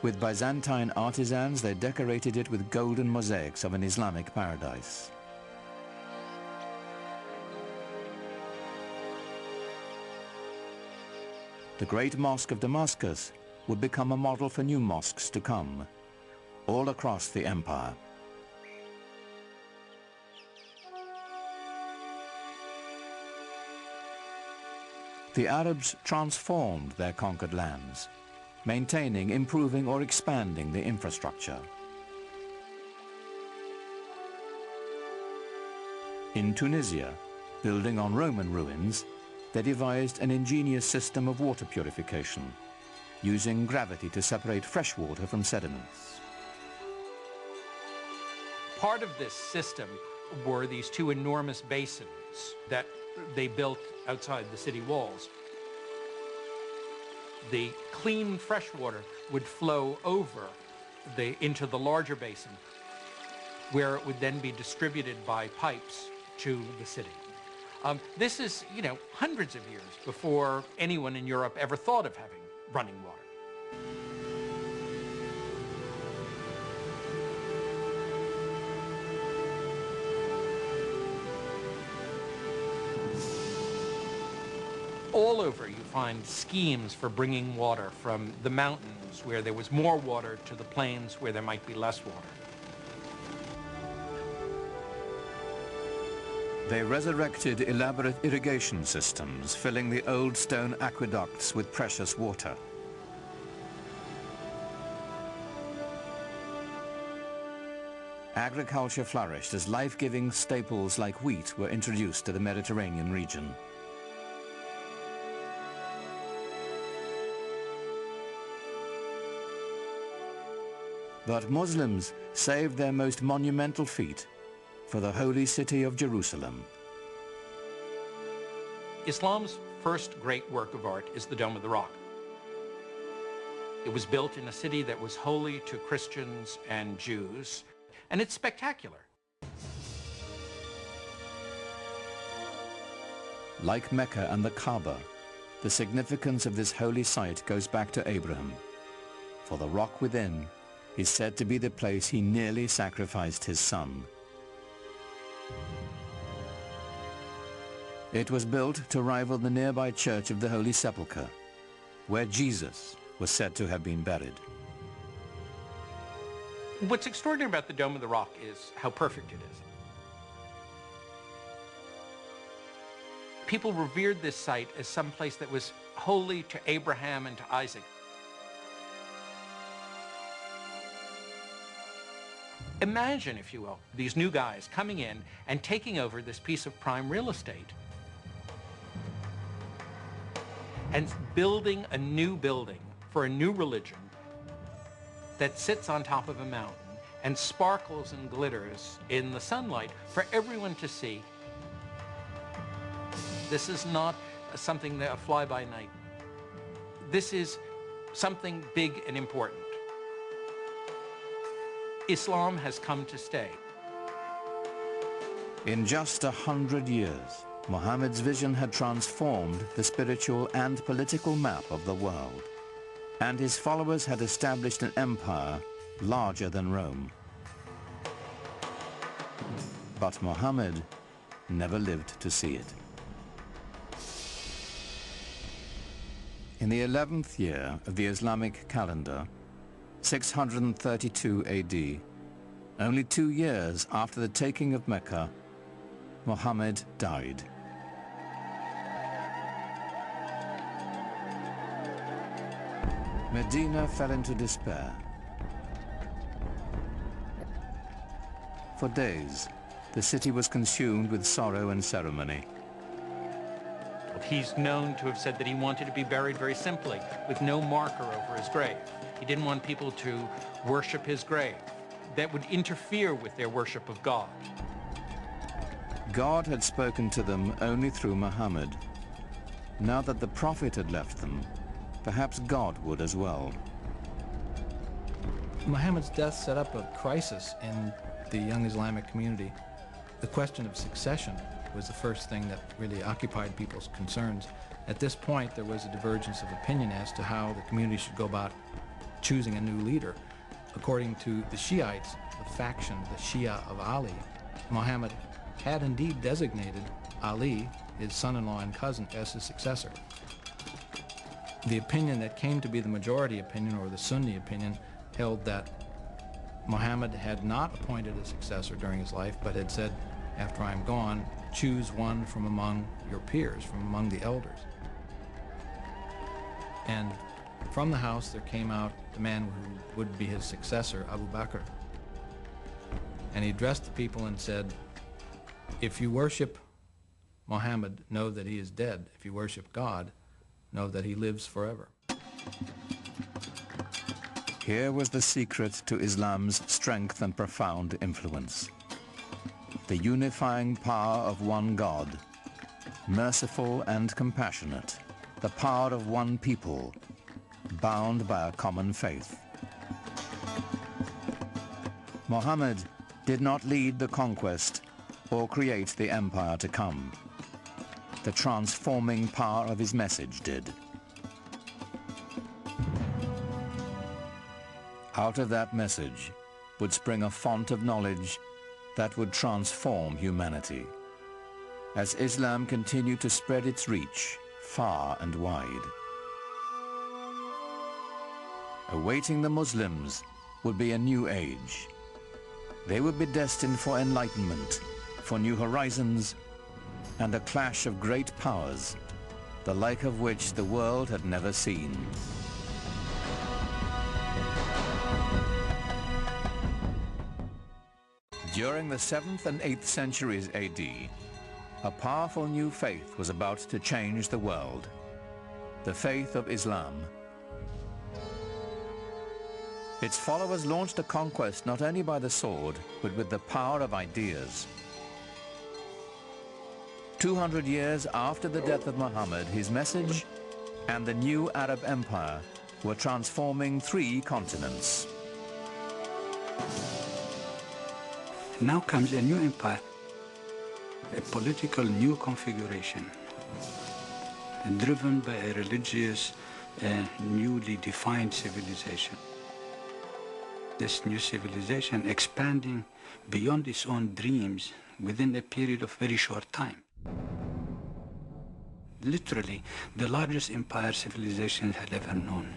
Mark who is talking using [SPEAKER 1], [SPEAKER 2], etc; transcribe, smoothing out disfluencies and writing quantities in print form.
[SPEAKER 1] With Byzantine artisans, they decorated it with golden mosaics of an Islamic paradise. The Great Mosque of Damascus would become a model for new mosques to come, all across the empire. The Arabs transformed their conquered lands, maintaining, improving, or expanding the infrastructure. In Tunisia, building on Roman ruins, they devised an ingenious system of water purification, using gravity to separate fresh water from sediments.
[SPEAKER 2] Part of this system were these two enormous basins that they built outside the city walls. The clean fresh water would flow over into the larger basin, where it would then be distributed by pipes to the city. This is, hundreds of years before anyone in Europe ever thought of having running water. All over you find schemes for bringing water from the mountains where there was more water to the plains where there might be less water.
[SPEAKER 1] They resurrected elaborate irrigation systems, filling the old stone aqueducts with precious water. Agriculture flourished as life-giving staples like wheat were introduced to the Mediterranean region. But Muslims saved their most monumental feat for the holy city of Jerusalem.
[SPEAKER 2] Islam's first great work of art is the Dome of the Rock. It was built in a city that was holy to Christians and Jews, and it's spectacular.
[SPEAKER 1] Like Mecca and the Kaaba, the significance of this holy site goes back to Abraham, for the rock within is said to be the place he nearly sacrificed his son. It was built to rival the nearby Church of the Holy Sepulchre, where Jesus was said to have been buried.
[SPEAKER 2] What's extraordinary about the Dome of the Rock is how perfect it is. People revered this site as some place that was holy to Abraham and to Isaac. Imagine, if you will, these new guys coming in and taking over this piece of prime real estate and building a new building for a new religion that sits on top of a mountain and sparkles and glitters in the sunlight for everyone to see. This is not something that a fly-by-night. This is something big and important. Islam has come to stay.
[SPEAKER 1] In just 100 years, Muhammad's vision had transformed the spiritual and political map of the world, and his followers had established an empire larger than Rome. But Muhammad never lived to see it. In the 11th year of the Islamic calendar, 632 AD, only 2 years after the taking of Mecca, Muhammad died. Medina fell into despair. For days, the city was consumed with sorrow and ceremony.
[SPEAKER 2] He's known to have said that he wanted to be buried very simply, with no marker over his grave. He didn't want people to worship his grave. That would interfere with their worship of God.
[SPEAKER 1] God had spoken to them only through Muhammad. Now that the Prophet had left them, perhaps God would as well.
[SPEAKER 3] Muhammad's death set up a crisis in the young Islamic community. The question of succession was the first thing that really occupied people's concerns. At this point, there was a divergence of opinion as to how the community should go about choosing a new leader. According to the Shiites, the faction, the Shia of Ali, Muhammad had indeed designated Ali, his son-in-law and cousin, as his successor. The opinion that came to be the majority opinion, or the Sunni opinion, held that Muhammad had not appointed a successor during his life, but had said, after I'm gone, choose one from among your peers, from among the elders. And from the house there came out the man who would be his successor, Abu Bakr. And he addressed the people and said, if you worship Muhammad, know that he is dead. If you worship God, know that he lives forever.
[SPEAKER 1] Here was the secret to Islam's strength and profound influence. The unifying power of one God, merciful and compassionate, the power of one people, bound by a common faith. Muhammad did not lead the conquest or create the empire to come. The transforming power of his message did. Out of that message would spring a font of knowledge that would transform humanity, as Islam continued to spread its reach far and wide. Awaiting the Muslims would be a new age. They would be destined for enlightenment, for new horizons, and a clash of great powers, the like of which the world had never seen. During the 7th and 8th centuries AD, a powerful new faith was about to change the world, the faith of Islam. Its followers launched a conquest not only by the sword, but with the power of ideas. 200 years after the death of Muhammad, his message and the new Arab Empire were transforming 3 continents.
[SPEAKER 4] Now comes a new empire, a political new configuration, driven by a religious and newly defined civilization. This new civilization expanding beyond its own dreams within a period of very short time. Literally, the largest empire civilization had ever known.